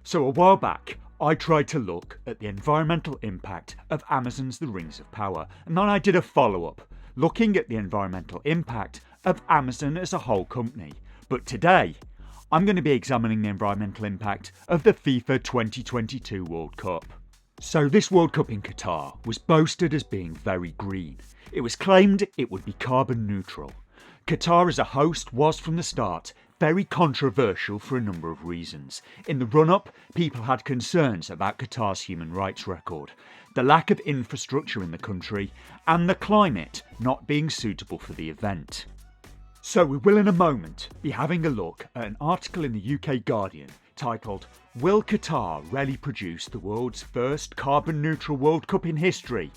So a while back, I tried to look at the environmental impact of Amazon's The Rings of Power, and then I did a follow-up, looking at the environmental impact of Amazon as a whole company. But today, I'm going to be examining the environmental impact of the FIFA 2022 World Cup. So this World Cup in Qatar was boasted as being very green. It was claimed it would be carbon neutral. Qatar as a host was from the start very controversial for a number of reasons. In the run-up, people had concerns about Qatar's human rights record, the lack of infrastructure in the country, and the climate not being suitable for the event. So we will in a moment be having a look at an article in the UK Guardian titled, "Will Qatar really produce the world's first carbon neutral World Cup in history?"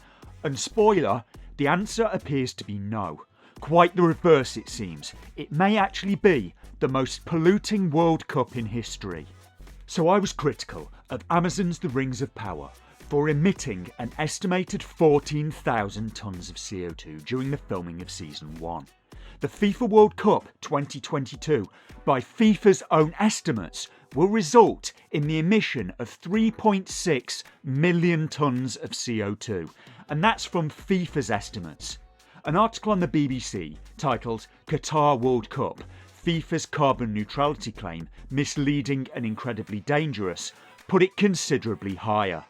And spoiler, the answer appears to be no. Quite the reverse it seems. It may actually be the most polluting World Cup in history. So I was critical of Amazon's The Rings of Power for emitting an estimated 14,000 tonnes of CO2 during the filming of Season 1. The FIFA World Cup 2022, by FIFA's own estimates, will result in the emission of 3.6 million tonnes of CO2, and that's from FIFA's estimates. An article on the BBC titled "Qatar World Cup, FIFA's carbon neutrality claim misleading and incredibly dangerous" put it considerably higher.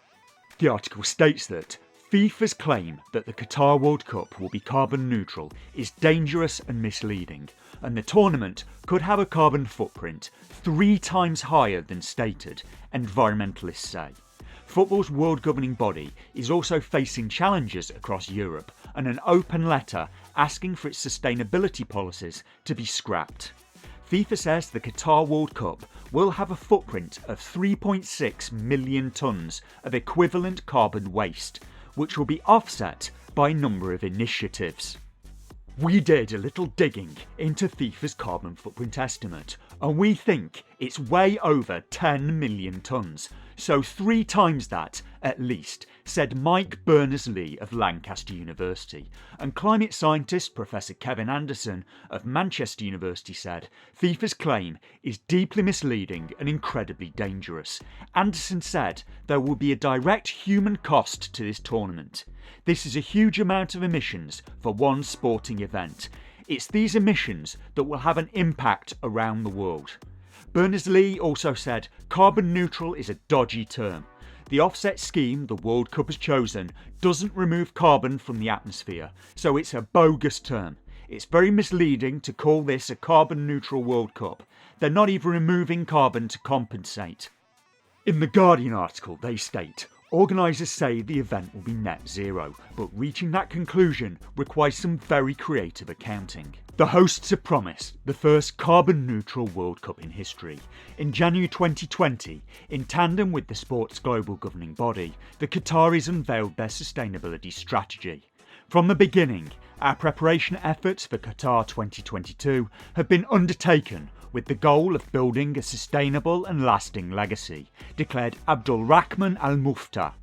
The article states that FIFA's claim that the Qatar World Cup will be carbon neutral is dangerous and misleading, and the tournament could have a carbon footprint 3 times higher than stated, environmentalists say. Football's world governing body is also facing challenges across Europe and an open letter asking for its sustainability policies to be scrapped. FIFA says the Qatar World Cup will have a footprint of 3.6 million tonnes of equivalent carbon waste, which will be offset by a number of initiatives. We did a little digging into FIFA's carbon footprint estimate, and we think it's way over 10 million tonnes, so 3 times that at least, said Mike Berners-Lee of Lancaster University, and climate scientist Professor Kevin Anderson of Manchester University said FIFA's claim is deeply misleading and incredibly dangerous. Anderson said there will be a direct human cost to this tournament. This is a huge amount of emissions for one sporting event. It's these emissions that will have an impact around the world. Berners-Lee also said carbon neutral is a dodgy term. The offset scheme the World Cup has chosen doesn't remove carbon from the atmosphere, so it's a bogus term. It's very misleading to call this a carbon neutral World Cup. They're not even removing carbon to compensate. In the Guardian article they state, organisers say the event will be net zero, but reaching that conclusion requires some very creative accounting. The hosts have promised the first carbon neutral World Cup in history. In January 2020, in tandem with the sport's global governing body, the Qataris unveiled their sustainability strategy. From the beginning, our preparation efforts for Qatar 2022 have been undertaken with the goal of building a sustainable and lasting legacy, declared Abdul Rahman Al Mufta.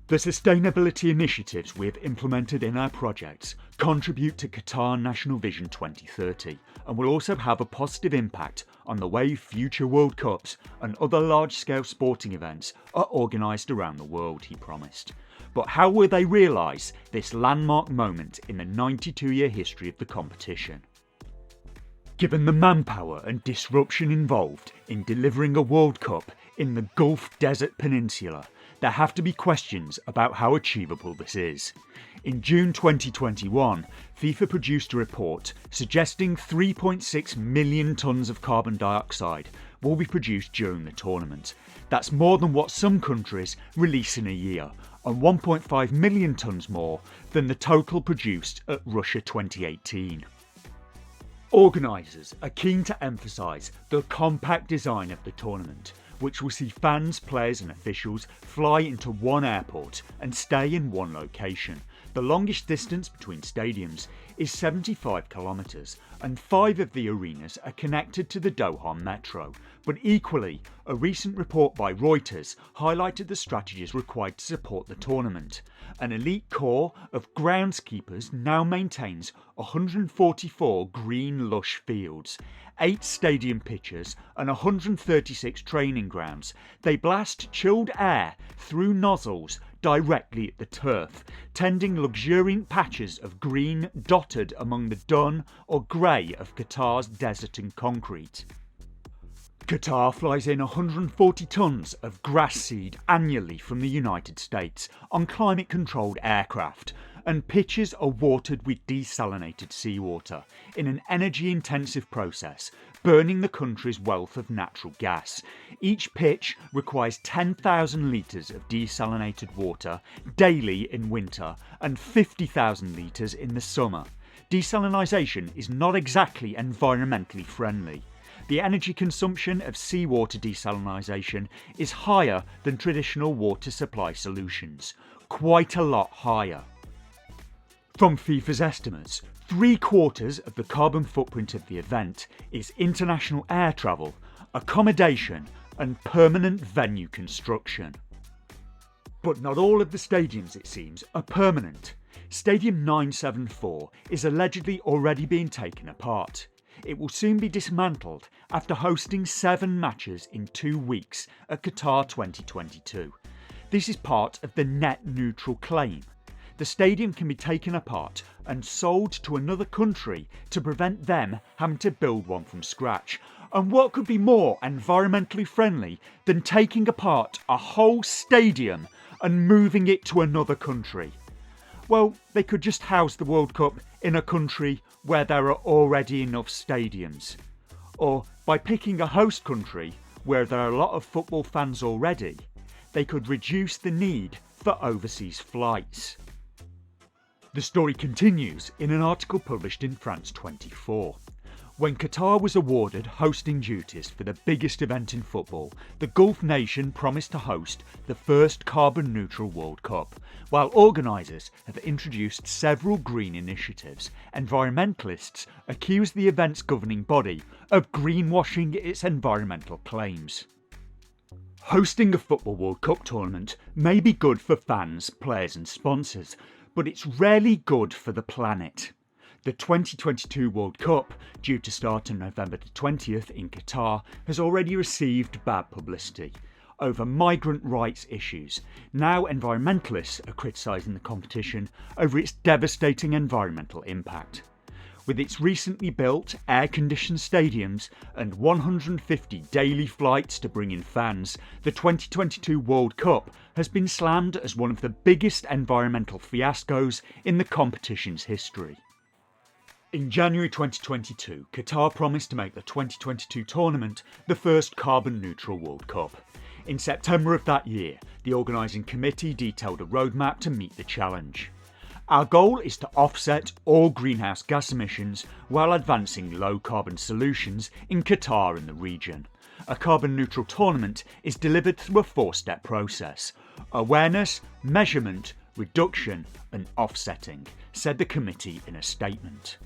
The sustainability initiatives we've implemented in our projects contribute to Qatar National Vision 2030 and will also have a positive impact on the way future World Cups and other large-scale sporting events are organised around the world, he promised. But how will they realise this landmark moment in the 92-year history of the competition? Given the manpower and disruption involved in delivering a World Cup in the Gulf Desert Peninsula, there have to be questions about how achievable this is. In June 2021, FIFA produced a report suggesting 3.6 million tonnes of carbon dioxide will be produced during the tournament. That's more than what some countries release in a year, and 1.5 million tonnes more than the total produced at Russia 2018. Organisers are keen to emphasise the compact design of the tournament, which will see fans, players and officials fly into one airport and stay in one location. The longest distance between stadiums is 75 kilometres, and 5 of the arenas are connected to the Doha metro. But equally, a recent report by Reuters highlighted the strategies required to support the tournament. An elite corps of groundskeepers now maintains 144 green lush fields, 8 stadium pitches and 136 training grounds. They blast chilled air through nozzles directly at the turf, tending luxuriant patches of green dotted among the dun or grey of Qatar's desert and concrete. Qatar flies in 140 tonnes of grass seed annually from the United States on climate-controlled aircraft, and pitches are watered with desalinated seawater in an energy-intensive process, burning the country's wealth of natural gas. Each pitch requires 10,000 litres of desalinated water daily in winter and 50,000 litres in the summer. Desalinisation is not exactly environmentally friendly. The energy consumption of seawater desalinisation is higher than traditional water supply solutions, quite a lot higher. From FIFA's estimates, 3/4 of the carbon footprint of the event is international air travel, accommodation and permanent venue construction. But not all of the stadiums, it seems, are permanent. Stadium 974 is allegedly already being taken apart. It will soon be dismantled after hosting 7 matches in 2 weeks at Qatar 2022. This is part of the net neutral claim. The stadium can be taken apart and sold to another country to prevent them having to build one from scratch. And what could be more environmentally friendly than taking apart a whole stadium and moving it to another country? Well, they could just house the World Cup in a country where there are already enough stadiums. Or by picking a host country where there are a lot of football fans already, they could reduce the need for overseas flights. The story continues in an article published in France 24. When Qatar was awarded hosting duties for the biggest event in football, the Gulf nation promised to host the first carbon-neutral World Cup. While organisers have introduced several green initiatives, environmentalists accuse the event's governing body of greenwashing its environmental claims. Hosting a Football World Cup tournament may be good for fans, players and sponsors, but it's rarely good for the planet. The 2022 World Cup, due to start on November 20th in Qatar, has already received bad publicity over migrant rights issues. Now environmentalists are criticising the competition over its devastating environmental impact. With its recently built, air-conditioned stadiums and 150 daily flights to bring in fans, the 2022 World Cup has been slammed as one of the biggest environmental fiascos in the competition's history. In January 2022, Qatar promised to make the 2022 tournament the first carbon-neutral World Cup. In September of that year, the organising committee detailed a roadmap to meet the challenge. Our goal is to offset all greenhouse gas emissions while advancing low-carbon solutions in Qatar and the region. A carbon-neutral tournament is delivered through a 4-step process: awareness, measurement, reduction and offsetting, said the committee in a statement.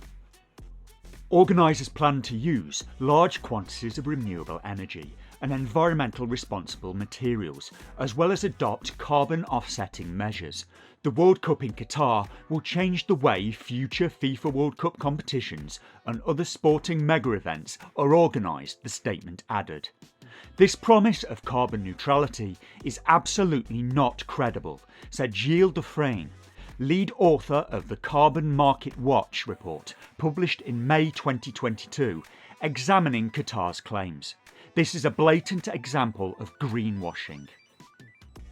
Organisers plan to use large quantities of renewable energy and environmentally responsible materials, as well as adopt carbon offsetting measures. The World Cup in Qatar will change the way future FIFA World Cup competitions and other sporting mega events are organised, the statement added. This promise of carbon neutrality is absolutely not credible, said Gilles Dufresne, lead author of the Carbon Market Watch report published in May 2022, examining Qatar's claims. This is a blatant example of greenwashing.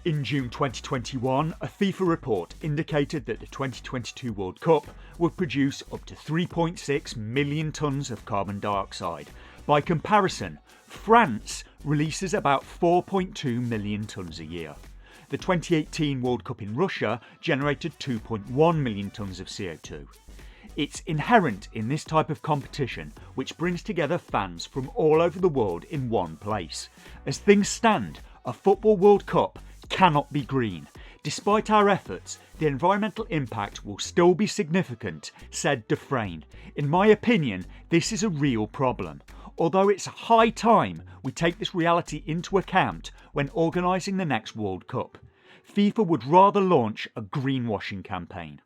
In June 2021, a FIFA report indicated that the 2022 World Cup would produce up to 3.6 million tonnes of carbon dioxide. By comparison, France releases about 4.2 million tonnes a year. The 2018 World Cup in Russia generated 2.1 million tonnes of CO2. It's inherent in this type of competition, which brings together fans from all over the world in one place. As things stand, a Football World Cup cannot be green. Despite our efforts, the environmental impact will still be significant, said Dufresne. In my opinion, this is a real problem, although it's high time we take this reality into account when organising the next World Cup. FIFA would rather launch a greenwashing campaign.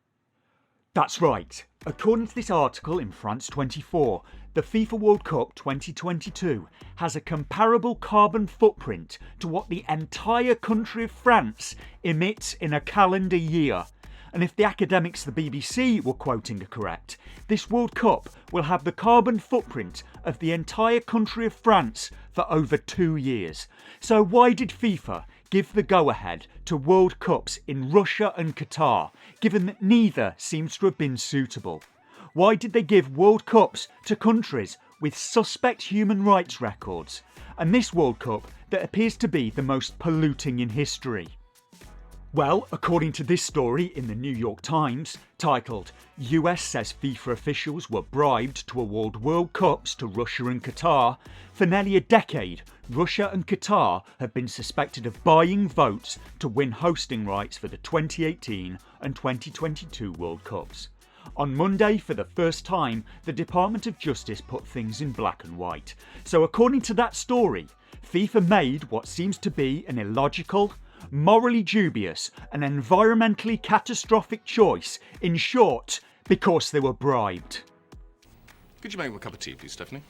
That's right. According to this article in France 24, the FIFA World Cup 2022 has a comparable carbon footprint to what the entire country of France emits in a calendar year. And if the academics the BBC were quoting are correct, this World Cup will have the carbon footprint of the entire country of France for over 2 years. So why did FIFA give the go-ahead to World Cups in Russia and Qatar, given that neither seems to have been suitable? Why did they give World Cups to countries with suspect human rights records, and this World Cup that appears to be the most polluting in history? Well, according to this story in the New York Times, titled "US says FIFA officials were bribed to award World Cups to Russia and Qatar," for nearly a decade, Russia and Qatar have been suspected of buying votes to win hosting rights for the 2018 and 2022 World Cups. On Monday, for the first time, the Department of Justice put things in black and white. So according to that story, FIFA made what seems to be an illogical, morally dubious and environmentally catastrophic choice, in short, because they were bribed. Could you make me a cup of tea, please, Stephanie?